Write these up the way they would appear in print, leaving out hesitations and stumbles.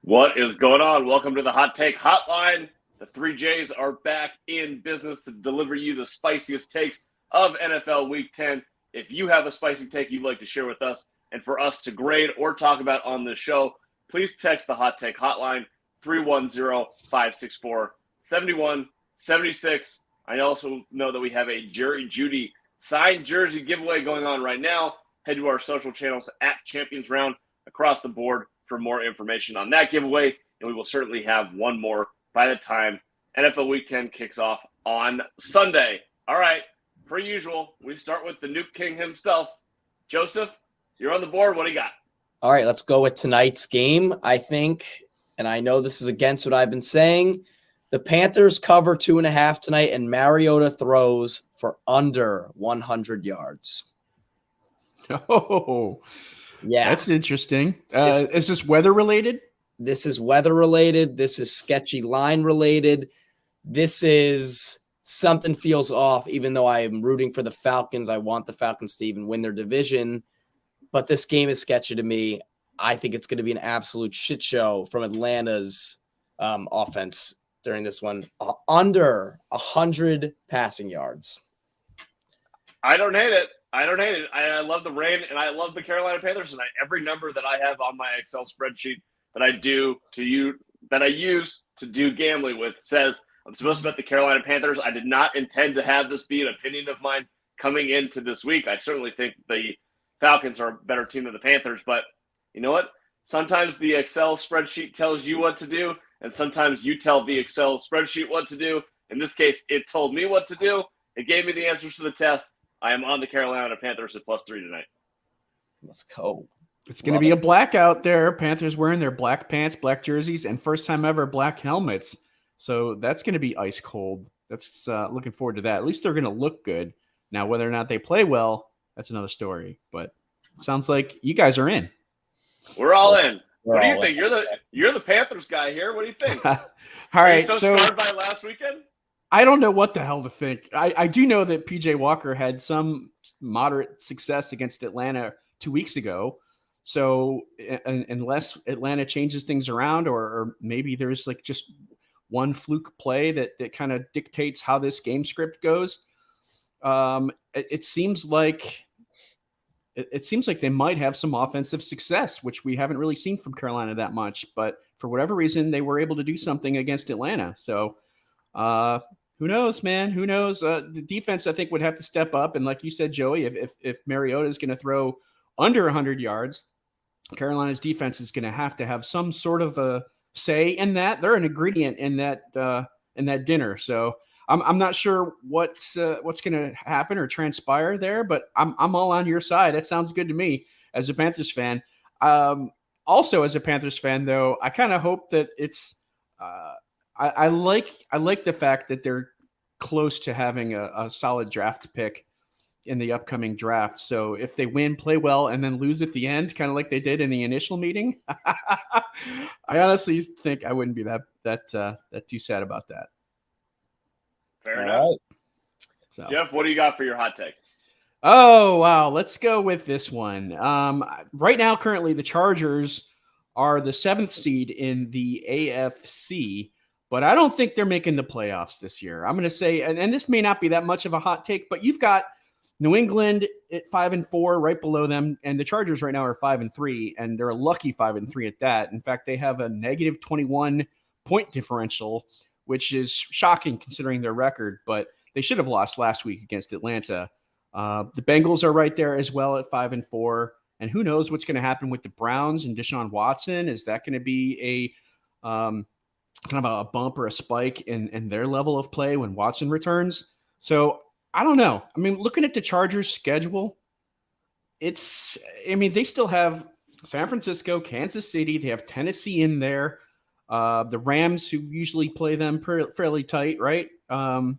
What is going on? Welcome to the Hot Take Hotline. The 3Js are back in business to deliver you the spiciest takes of NFL Week 10. If you have a spicy take you'd like to share with us and for us to grade or talk about on this show, please text the Hot Take Hotline 310-564-7176. I also know that we have a Jerry Jeudy signed jersey giveaway going on right now. Head to our social channels at Champions Round across the board for more information on that giveaway, and we will certainly have one more by the time NFL Week 10 kicks off on Sunday. All right, per usual, we start with the Nuke King himself. Joseph, you're on the board. What do you got? All right, let's go with tonight's game. I think, and I know this is against what I've been saying, the Panthers cover 2.5 tonight, and Mariota throws for under 100 yards. Oh, yeah. That's interesting. Is this weather related? This is weather related. This is sketchy line related. This is something feels off, even though I am rooting for the Falcons. I want the Falcons to even win their division. But this game is sketchy to me. I think it's going to be an absolute shit show from Atlanta's offense during this one. Under 100 passing yards. I don't hate it. I love the rain, and I love the Carolina Panthers tonight. Every number that I have on my Excel spreadsheet that I use to do gambling with says I'm supposed to bet the Carolina Panthers. I did not intend to have this be an opinion of mine coming into this week. I certainly think the Falcons are a better team than the Panthers, but you know what? Sometimes the Excel spreadsheet tells you what to do, and sometimes you tell the Excel spreadsheet what to do. In this case, it told me what to do. It gave me the answers to the test. I am on the Carolina Panthers at +3 tonight. Let's go. It's going to be a blackout there. Panthers wearing their black pants, black jerseys, and first time ever black helmets. So that's going to be ice cold. That's looking forward to that. At least they're going to look good. Now, whether or not they play well, that's another story. But it sounds like you guys are in. We're all in. What do you think? You're the Panthers guy here. What do you think? All right. Are you so scarred by last weekend? I don't know what the hell to think. I do know that PJ Walker had some moderate success against Atlanta 2 weeks ago. So unless Atlanta changes things around, or maybe there's like just one fluke play that kind of dictates how this game script goes, it seems like they might have some offensive success, which we haven't really seen from Carolina that much. But for whatever reason, they were able to do something against Atlanta. So who knows, man? Who knows? The defense, I think, would have to step up. And like you said, Joey, if Mariota is going to throw under 100 yards, Carolina's defense is going to have some sort of a say in that. They're an ingredient in that dinner. So I'm not sure what's going to happen or transpire there, but I'm all on your side. That sounds good to me as a Panthers fan. Also, as a Panthers fan, though, I kind of hope that it's. I like the fact that they're close to having a solid draft pick in the upcoming draft. So if they win, play well, and then lose at the end, kind of like they did in the initial meeting, I honestly think I wouldn't be that too sad about that. Fair enough. So, Jeff, what do you got for your hot take? Oh, wow. Let's go with this one. Right now, currently, the Chargers are the 7th seed in the AFC, but I don't think they're making the playoffs this year. I'm going to say, and this may not be that much of a hot take, but you've got New England at 5-4 right below them, and the Chargers right now are 5-3, and they're a lucky 5-3 at that. In fact, they have a negative 21 point differential, which is shocking considering their record, but they should have lost last week against Atlanta. The Bengals are right there as well at 5-4, and who knows what's going to happen with the Browns and Deshaun Watson? Is that going to be a kind of a bump or a spike in their level of play when Watson returns? So I don't know. I mean, looking at the Chargers schedule, they still have San Francisco, Kansas City. They have Tennessee in there. The Rams, who usually play them fairly tight, right? And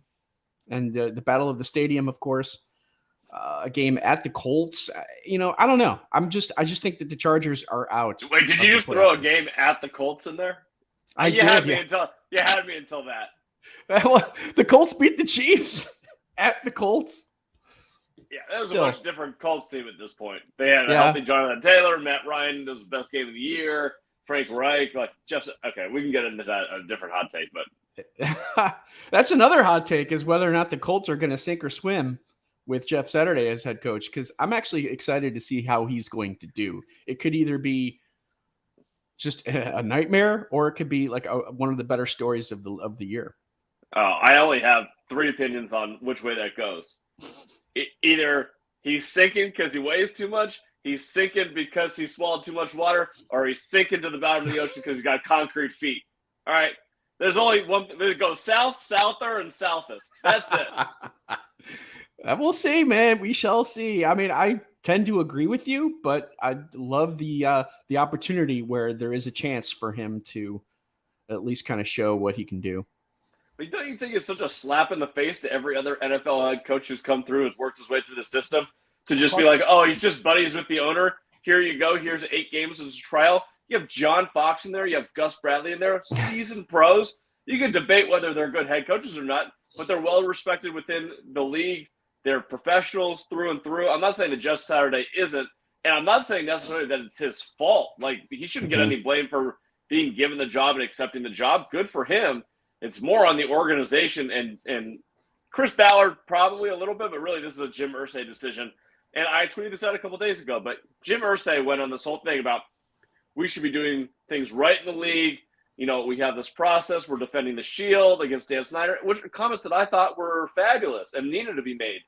the Battle of the Stadium, of course. A game at the Colts. I don't know. I just think that the Chargers are out. Wait, did you just throw a game at the Colts in there? You had me until that. Well, the Colts beat the Chiefs at the Colts. Yeah, that was a much different Colts team at this point. They had a healthy Jonathan Taylor. Matt Ryan was the best game of the year. Frank Reich, like Jeff. Okay, we can get into that a different hot take, but that's another hot take is whether or not the Colts are going to sink or swim with Jeff Saturday as head coach. Because I'm actually excited to see how he's going to do. It could either be just a nightmare, or it could be like one of the better stories of the year. I only have 3 opinions on which way that goes. Either he's sinking because he weighs too much, he's sinking because he swallowed too much water, or he's sinking to the bottom of the ocean because he's got concrete feet. All right. There's only one. It goes south, souther, and southest. That's it. We'll see, man. We shall see. I mean, I tend to agree with you, but I love the opportunity where there is a chance for him to at least kind of show what he can do. But don't you think it's such a slap in the face to every other NFL head coach who's come through, has worked his way through the system, to just be like, oh, he's just buddies with the owner. Here you go. Here's 8 games as a trial. You have John Fox in there. You have Gus Bradley in there. Seasoned pros. You can debate whether they're good head coaches or not, but they're well respected within the league. They're professionals through and through. I'm not saying that Jeff Saturday isn't, and I'm not saying necessarily that it's his fault. Like, he shouldn't get any blame for being given the job and accepting the job. Good for him. It's more on the organization and Chris Ballard probably a little bit, but really this is a Jim Irsay decision. And I tweeted this out a couple days ago, but Jim Irsay went on this whole thing about we should be doing things right in the league. You know, we have this process. We're defending the shield against Dan Snyder, which are comments that I thought were fabulous and needed to be made.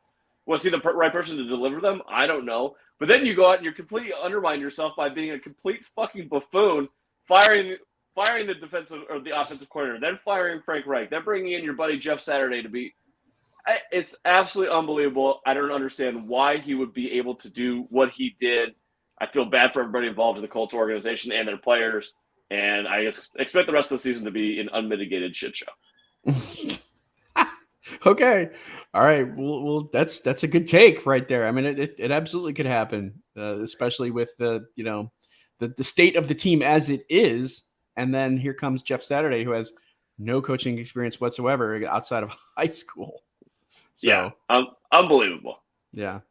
Was he the right person to deliver them? I don't know. But then you go out and you completely undermine yourself by being a complete fucking buffoon, firing the defensive or the offensive coordinator, then firing Frank Reich, then bringing in your buddy Jeff Saturday to be – it's absolutely unbelievable. I don't understand why he would be able to do what he did. I feel bad for everybody involved in the Colts organization and their players, and I expect the rest of the season to be an unmitigated shit show. Okay. All right. Well, that's a good take right there. I mean, it absolutely could happen, especially with the state of the team as it is. And then here comes Jeff Saturday, who has no coaching experience whatsoever outside of high school. So, yeah, unbelievable. Yeah.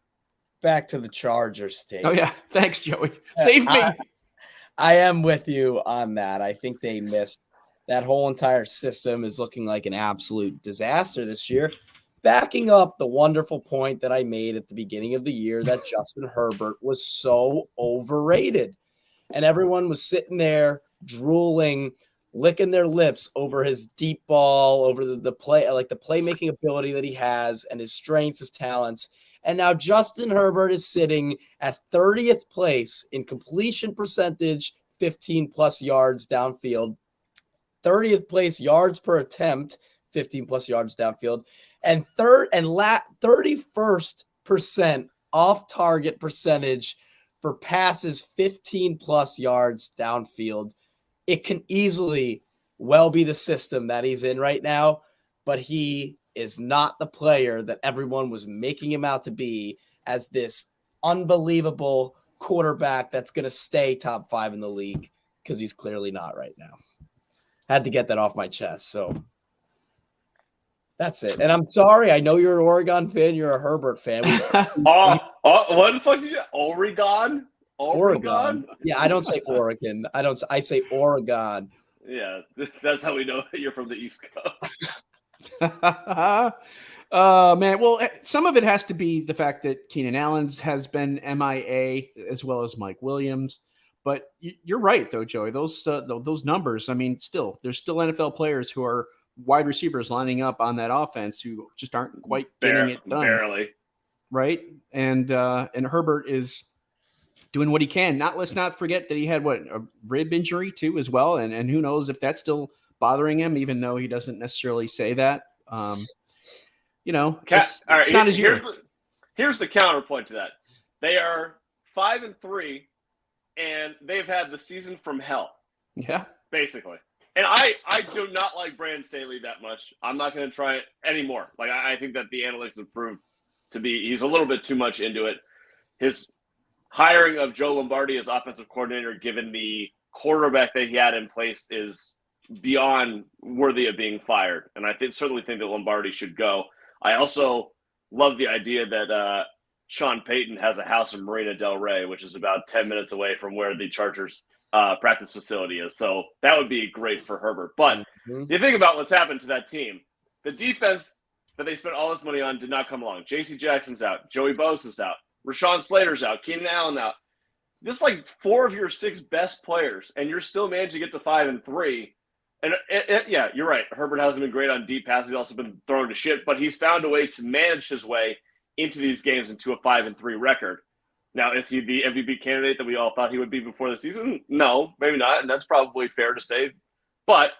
Back to the Chargers take. Oh, yeah. Thanks, Joey. Save me. I am with you on that. I think they missed. That whole entire system is looking like an absolute disaster this year. Backing up the wonderful point that I made at the beginning of the year that Justin Herbert was so overrated. And everyone was sitting there drooling, licking their lips over his deep ball, over the play, like the playmaking ability that he has and his strengths, his talents. And now Justin Herbert is sitting at 30th place in completion percentage, 15-plus yards downfield, 30th place yards per attempt, 15-plus yards downfield, and 31st% off-target percentage for passes 15-plus yards downfield. It can easily well be the system that he's in right now, but he is not the player that everyone was making him out to be as this unbelievable quarterback that's going to stay top 5 in the league, because he's clearly not right now. Had to get that off my chest, so that's it. And I'm sorry, I know you're an Oregon fan, you're a Herbert fan. What the fuck did you say? Oregon? Oregon. Yeah, I don't say Oregon. I say Oregon. Yeah, that's how we know that you're from the East Coast. Man, well, some of it has to be the fact that Keenan Allen has been MIA as well as Mike Williams. But you're right, though, Joey. Those numbers, I mean, there's still NFL players who are wide receivers lining up on that offense who just aren't quite getting it done. Barely. Right? And Herbert is doing what he can. Let's not forget that he had a rib injury too as well. And who knows if that's still bothering him, even though he doesn't necessarily say that. It's not his year. Here's the counterpoint to that. They are 5-3, and they've had the season from hell. Yeah, basically. And I do not like Brandon Staley that much. I'm not going to try it anymore. Like, I think that the analytics have proved he's a little bit too much into it. His hiring of Joe Lombardi as offensive coordinator, given the quarterback that he had in place, is beyond worthy of being fired. And I certainly think that Lombardi should go. I also love the idea that Sean Payton has a house in Marina Del Rey, which is about 10 minutes away from where the Chargers practice facility is. So that would be great for Herbert. But you think about what's happened to that team. The defense that they spent all this money on did not come along. J.C. Jackson's out. Joey Bosa's out. Rashawn Slater's out. Keenan Allen out. This is like 4 of your 6 best players, and you're still managing to get to 5-3. And yeah, you're right. Herbert hasn't been great on deep passes. He's also been thrown to shit, but he's found a way to manage his way into these games into a 5-3 record. Now, is he the MVP candidate that we all thought he would be before the season? No, maybe not, and that's probably fair to say. But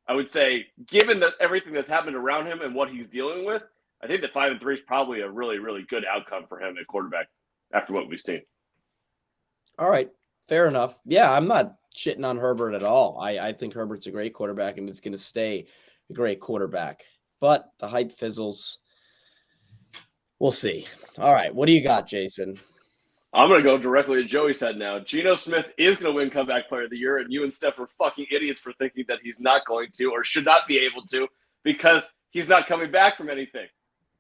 I would say, given that everything that's happened around him and what he's dealing with, I think that 5-3 is probably a really, really good outcome for him at quarterback after what we've seen. All right, fair enough. Yeah, I'm not shitting on Herbert at all. I think Herbert's a great quarterback and it's going to stay a great quarterback. But the hype fizzles. We'll see. All right, what do you got, Jason? I'm going to go directly to Joey's head now. Geno Smith is going to win Comeback Player of the Year, and you and Steph are fucking idiots for thinking that he's not going to or should not be able to because he's not coming back from anything.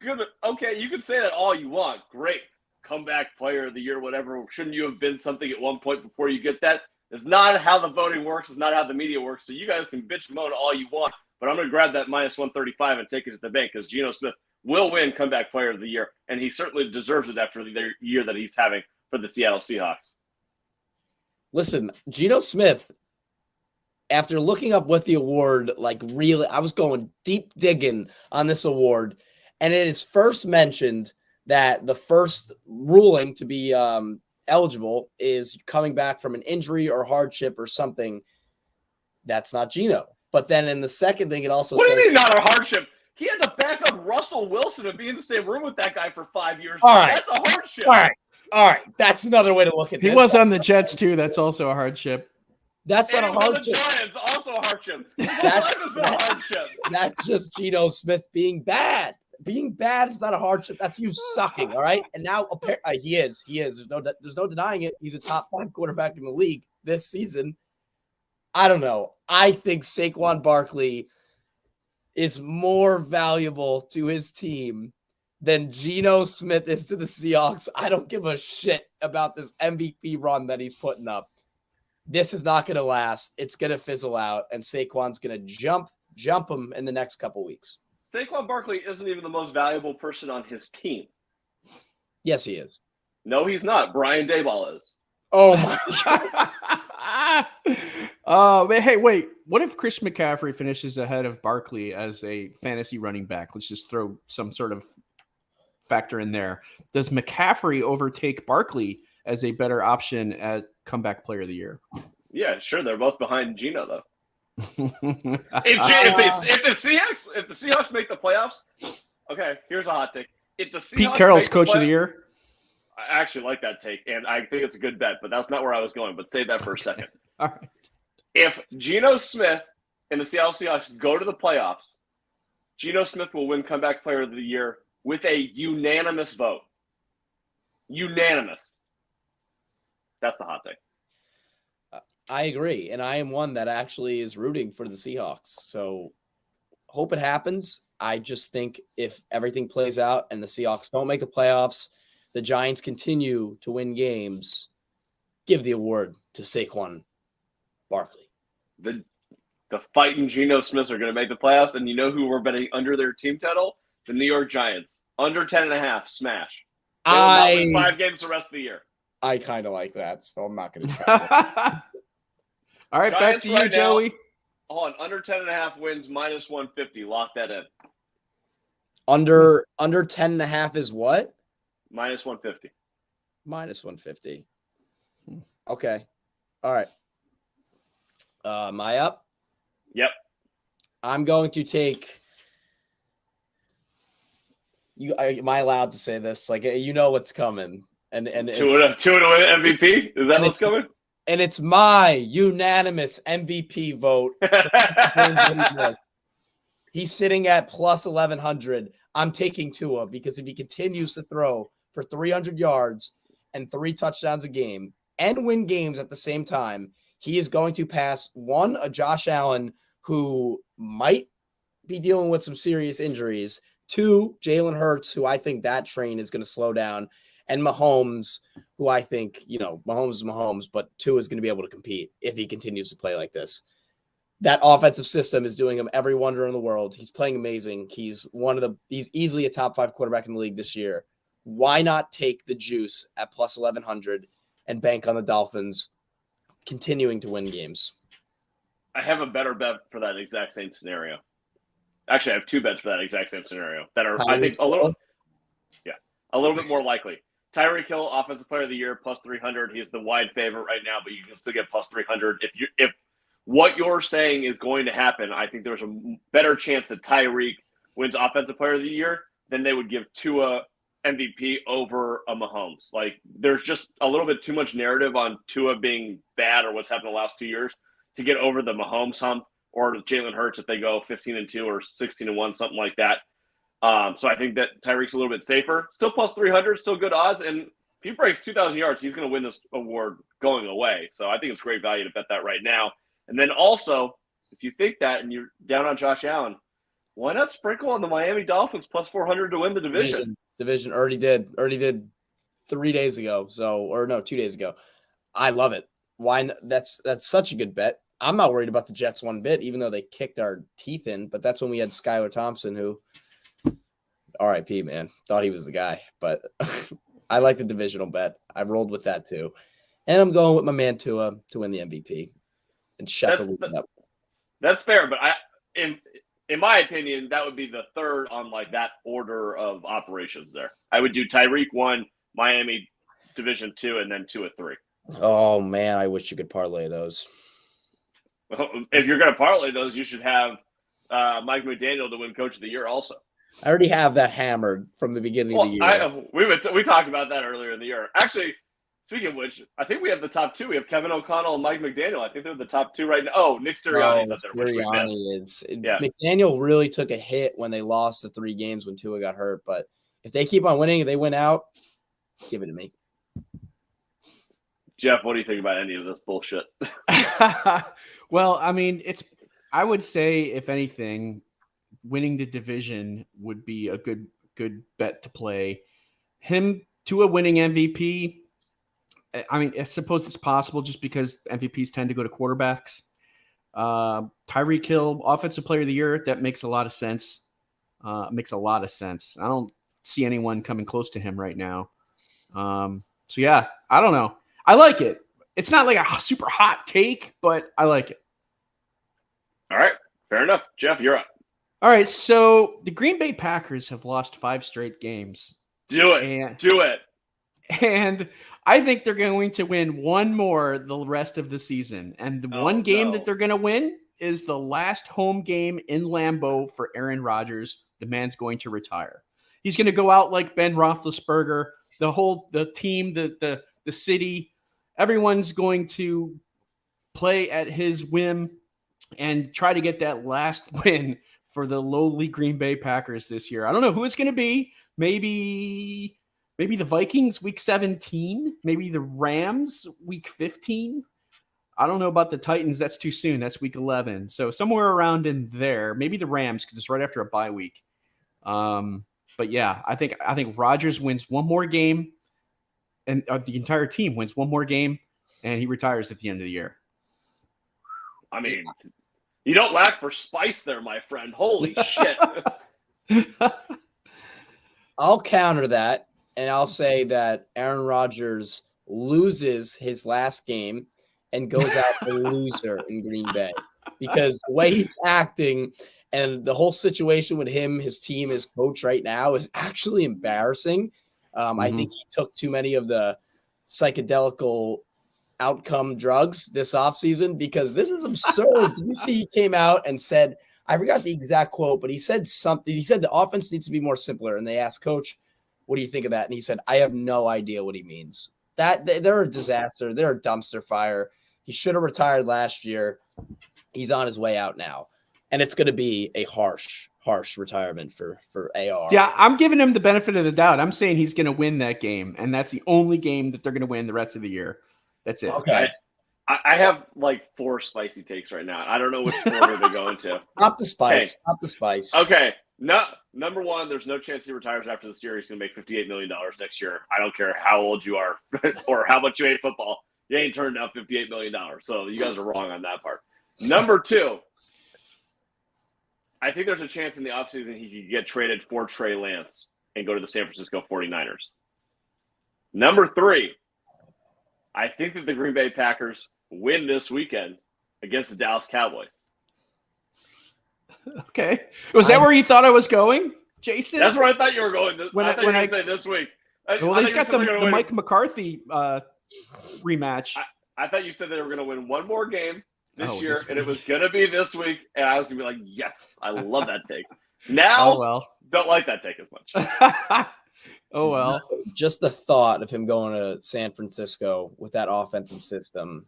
Good. Okay, you can say that all you want. Great. Comeback Player of the Year, whatever. Shouldn't you have been something at one point before you get that? It's not how the voting works. It's not how the media works. So you guys can bitch moan all you want, but I'm going to grab that minus 135 and take it to the bank because Geno Smith will win Comeback Player of the Year, and he certainly deserves it after the year that he's having for the Seattle Seahawks. Listen, Geno Smith, after looking up what the award, like really, I was going deep digging on this award, and it is first mentioned that the first ruling to be eligible is coming back from an injury or hardship or something. That's not Geno. But then in the second thing, it also what says— do you mean not a hardship? He had to back up Russell Wilson and be in the same room with that guy for 5 years. All right. That's a hardship. All right. That's another way to look at this. He was on the Jets, too. That's also a hardship. That's not a hardship. The Giants, also a hardship. That's a hardship. That's just Geno Smith being bad. Being bad is not a hardship. That's you sucking, all right? And now he is. There's no denying it. He's a top 5 quarterback in the league this season. I don't know. I think Saquon Barkley is more valuable to his team than Geno Smith is to the Seahawks. I don't give a shit about this MVP run that he's putting up. This is not going to last. It's going to fizzle out, and Saquon's going to jump him in the next couple weeks. Saquon Barkley isn't even the most valuable person on his team. Yes, he is. No, he's not. Brian Daboll is. Oh, my God. Hey, wait. What if Chris McCaffrey finishes ahead of Barkley as a fantasy running back? Let's just throw some sort of factor in there. Does McCaffrey overtake Barkley as a better option at Comeback Player of the Year? Yeah, sure. They're both behind Geno, though. if the Seahawks make the playoffs, okay, here's a hot take. If the Seahawks Pete Carroll's Coach of the Year. I actually like that take, and I think it's a good bet, but that's not where I was going. But save that for a second. All right. If Geno Smith and the Seattle Seahawks go to the playoffs, Geno Smith will win Comeback Player of the Year with a unanimous vote. Unanimous. That's the hot take. I agree, and I am one that actually is rooting for the Seahawks. So hope it happens. I just think if everything plays out and the Seahawks don't make the playoffs, the Giants continue to win games, give the award to Saquon Barkley. The fighting Geno Smiths are going to make the playoffs, and you know who we're betting under their team total? The New York Giants. Under 10.5, smash. They will not win 5 games the rest of the year. I kind of like that, so I'm not going to try. All right, Giants back to you, Joey. Hold on, under 10.5 wins, minus 150. Lock that in. Under 10.5 is what? Minus 150. Minus 150. Okay. All right. Am I up? Yep. I'm going to take you. Am I allowed to say this? Like, you know what's coming, and two to win MVP. Is that what's coming? And it's my unanimous MVP vote. He's sitting at plus 1,100. I'm taking Tua because if he continues to throw for 300 yards and 3 touchdowns a game and win games at the same time, he is going to pass a Josh Allen who might be dealing with some serious injuries, 2, Jalen Hurts, who I think that train is going to slow down, And Mahomes, who I think, Mahomes is Mahomes, but Tua is going to be able to compete if he continues to play like this. That offensive system is doing him every wonder in the world. He's playing amazing. He's easily a top 5 quarterback in the league this year. Why not take the juice at plus 1,100 and bank on the Dolphins continuing to win games? I have a better bet for that exact same scenario. Actually, I have 2 bets for that exact same scenario that are, I think, a little bit more likely. Tyreek Hill, Offensive Player of the Year, plus 300. He's the wide favorite right now, but you can still get plus 300. If what you're saying is going to happen, I think there's a better chance that Tyreek wins Offensive Player of the Year than they would give Tua MVP over a Mahomes. Like, there's just a little bit too much narrative on Tua being bad or what's happened the last 2 years to get over the Mahomes hump or Jalen Hurts if they go 15-2 or 16-1, something like that. So I think that Tyreek's a little bit safer. Still plus 300, still good odds. And if he breaks 2,000 yards, he's going to win this award going away. So I think it's great value to bet that right now. And then also, if you think that and you're down on Josh Allen, why not sprinkle on the Miami Dolphins plus 400 to win the division? Division already did 3 days ago. 2 days ago. I love it. Why not? That's such a good bet. I'm not worried about the Jets one bit, even though they kicked our teeth in. But that's when we had Skylar Thompson, who, R.I.P. man, thought he was the guy. But I like the divisional bet. I rolled with that too, and I'm going with my man Tua to win the MVP and shut the league up. That's fair, but in my opinion, that would be the third on like that order of operations there. I would do Tyreek 1, Miami Division 2, and then Tua 3. Oh man, I wish you could parlay those. If you're going to parlay those, you should have Mike McDaniel to win Coach of the Year also. I already have that hammered from the beginning of the year. We talked about that earlier in the year. Actually, speaking of which, I think we have the top 2. We have Kevin O'Connell and Mike McDaniel. I think they're the top 2 right now. Oh, Nick Sirianni's up there, which we missed. Yeah. McDaniel really took a hit when they lost the 3 games when Tua got hurt. But if they keep on winning and they win out, give it to me. Jeff, what do you think about any of this bullshit? Well, I mean, I would say, if anything, winning the division would be a good bet to play. Him to a winning MVP, I mean, I suppose it's possible just because MVPs tend to go to quarterbacks. Tyreek Hill, Offensive Player of the Year, that makes a lot of sense. I don't see anyone coming close to him right now. So, yeah, I don't know. I like it. It's not like a super hot take, but I like it. All right. Fair enough. Jeff, you're up. All right. So the Green Bay Packers have lost 5 straight games. Do it. And I think they're going to win one more the rest of the season. And the one game that they're going to win is the last home game in Lambeau for Aaron Rodgers. The man's going to retire. He's going to go out like Ben Roethlisberger. The team, the city, everyone's going to play at his whim and try to get that last win for the lowly Green Bay Packers this year. I don't know who it's going to be. Maybe the Vikings week 17, maybe the Rams week 15. I don't know about the Titans. That's too soon. That's week 11. So somewhere around in there, maybe the Rams, because it's right after a bye week. But yeah, I think Rodgers wins one more game, and the entire team wins one more game, and he retires at the end of the year. I mean, you don't lack for spice there, my friend. Holy shit. I'll counter that, and I'll say that Aaron Rodgers loses his last game and goes out a loser in Green Bay, because the way he's acting and the whole situation with him, his team, his coach right now is actually embarrassing. I think he took too many of the psychedelical outcome drugs this offseason, because this is absurd. Did you see he came out and said, I forgot the exact quote, but he said something. He said the offense needs to be more simpler. And they asked, Coach, what do you think of that? And he said, I have no idea what he means. That they're a disaster. They're a dumpster fire. He should have retired last year. He's on his way out now. And it's going to be a harsh retirement for AR. Yeah, I'm giving him the benefit of the doubt. I'm saying he's going to win that game, and that's the only game that they're going to win the rest of the year. That's it. Okay. I have like 4 spicy takes right now. I don't know which order to go into. Stop the spice. Hey. Stop the spice. Okay. No, number one, there's no chance he retires after this year. He's going to make $58 million next year. I don't care how old you are or how much you hate football. You ain't turned down $58 million. So you guys are wrong on that part. Number two, I think there's a chance in the offseason he could get traded for Trey Lance and go to the San Francisco 49ers. Number three, I think that the Green Bay Packers win this weekend against the Dallas Cowboys. Okay. Was that where you thought I was going, Jason? That's where I thought you were going. When I thought you were going to say this week. Well, they've got the Mike McCarthy rematch. I thought you said they were going to win one more game this year, and it was going to be this week, and I was going to be like, yes, I love that take. Now, don't like that take as much. Oh, well. Just the thought of him going to San Francisco with that offensive system,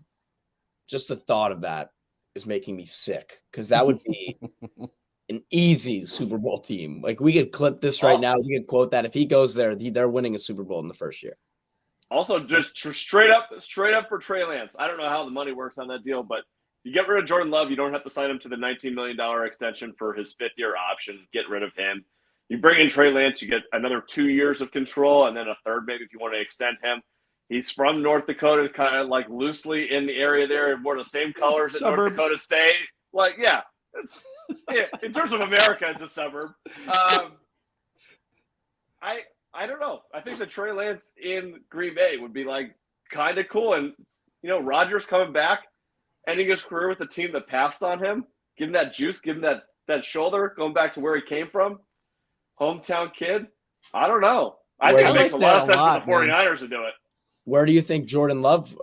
just the thought of that is making me sick, because that would be an easy Super Bowl team. Like, we could clip this right now. We could quote that. If he goes there, they're winning a Super Bowl in the first year. Also, just straight up for Trey Lance. I don't know how the money works on that deal, but you get rid of Jordan Love, you don't have to sign him to the $19 million extension for his fifth-year option. Get rid of him. You bring in Trey Lance, you get another 2 years of control, and then a third maybe if you want to extend him. He's from North Dakota, kind of like loosely in the area there, wore the same colors at North Dakota State. Like, yeah, in terms of America, it's a suburb. I don't know. I think the Trey Lance in Green Bay would be like kind of cool. And, you know, Rodgers coming back, ending his career with a team that passed on him, give him that juice, give him that shoulder, going back to where he came from. Hometown kid. I don't know. I think it makes a lot of sense for the 49ers to do it. Where do you think Jordan Love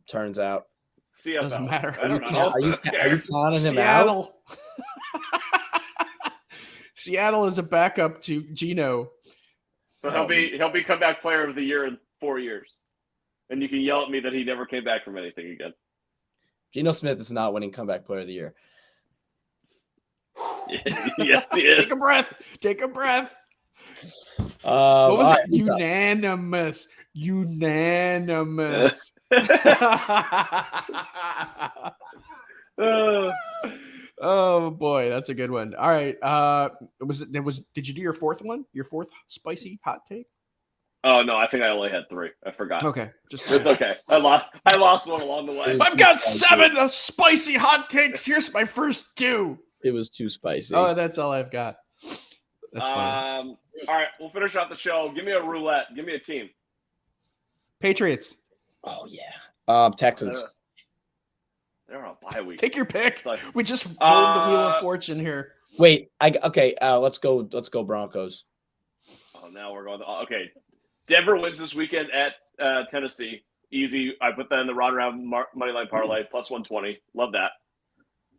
turns out? CFL. Doesn't matter. I don't know. Are you counting him Seattle. out? Seattle is a backup to Geno. So he'll be comeback player of the year in 4 years. And you can yell at me that he never came back from anything again. Geno Smith is not winning comeback player of the year. Yes, he is. Take a breath. What was it? Unanimous. Oh boy, that's a good one. All right. Did you do your fourth one? Your fourth spicy hot take? Oh no, I think I only had 3. I forgot. Okay. It's okay. I lost one along the way. I've got 7 spicy hot takes. Here's my first 2. It was too spicy. Oh, that's all I've got. That's fine. All right, we'll finish off the show. Give me a roulette. Give me a team. Patriots. Oh yeah. Texans. They're on a bye week. Take your pick. Like, we just moved the wheel of fortune here. Wait. Let's go Broncos. Oh, now we're going. Okay, Denver wins this weekend at Tennessee. Easy. I put that in the Rod Around Moneyline Parlay plus 120. Love that.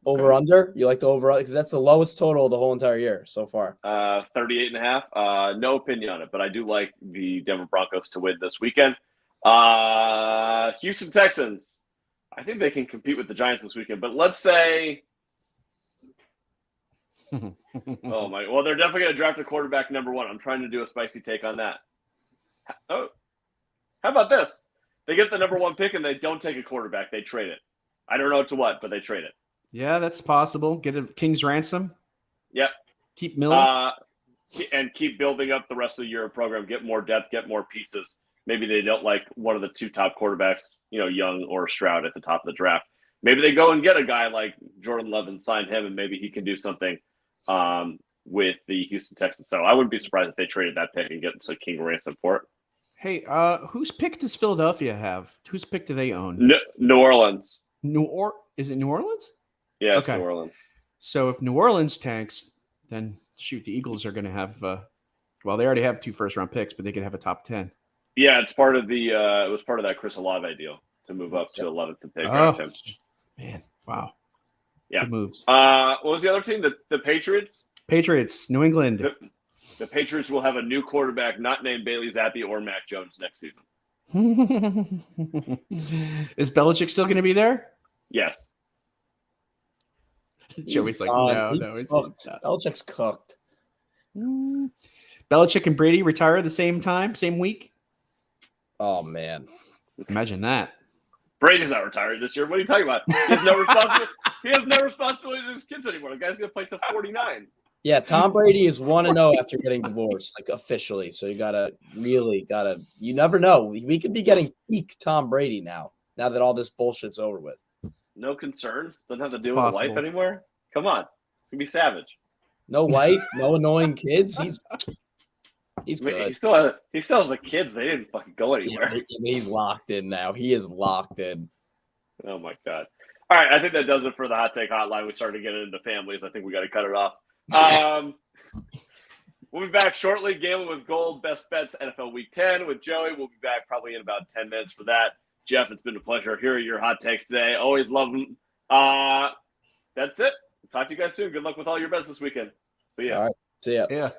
Over under? You like the over? Because that's the lowest total of the whole entire year so far. 38.5. No opinion on it, but I do like the Denver Broncos to win this weekend. Houston Texans. I think they can compete with the Giants this weekend, but let's say they're definitely going to draft a quarterback number 1. I'm trying to do a spicy take on that. Oh, how about this? They get the number 1 pick and they don't take a quarterback. They trade it. I don't know to what, but they trade it. Yeah, that's possible. Get a king's ransom. Yep. Keep Mills. And keep building up the rest of the year program. Get more depth, get more pieces. Maybe they don't like one of the 2 top quarterbacks, Young or Stroud at the top of the draft. Maybe they go and get a guy like Jordan Love and sign him, and maybe he can do something with the Houston Texans. So I wouldn't be surprised if they traded that pick and get a king ransom for it. Hey, whose pick does Philadelphia have? Whose pick do they own? New Orleans. Is it New Orleans? Yeah, it's New Orleans. So if New Orleans tanks, then shoot, the Eagles are going to have. They already have 2 first-round picks, but they could have a top 10. Yeah, it's part of the. It was part of that Chris Olave deal to move up to 11th and pick. Man, wow. Yeah, good moves. What was the other team? The Patriots. Patriots, New England. The Patriots will have a new quarterback, not named Bailey Zappi or Mac Jones next season. Is Belichick still going to be there? Yes. Joey's like, no. Belichick's cooked. Belichick and Brady retire the same time, same week. Oh man, imagine that. Brady's not retired this year. What are you talking about? He has no responsibility to his kids anymore. The guy's going to play till 49. Yeah, Tom Brady is 1-0 after getting divorced, like officially. So you you never know. We could be getting peak Tom Brady now that all this bullshit's over with. No concerns. Doesn't have to deal with a possible. wife anymore. Come on, can be savage. No wife, no annoying kids. He's good. He still has the kids. They didn't fucking go anywhere. Yeah, he's locked in now. He is locked in. Oh my god. All right, I think that does it for the hot take hotline. We started getting into families. I think we got to cut it off. We'll be back shortly. Gambling with Gold, best bets, NFL Week 10 with Joey. We'll be back probably in about 10 minutes for that. Jeff, it's been a pleasure. Here are your hot takes today. Always love them. That's it. Talk to you guys soon. Good luck with all your bets this weekend. See ya. All right. See ya. Yeah.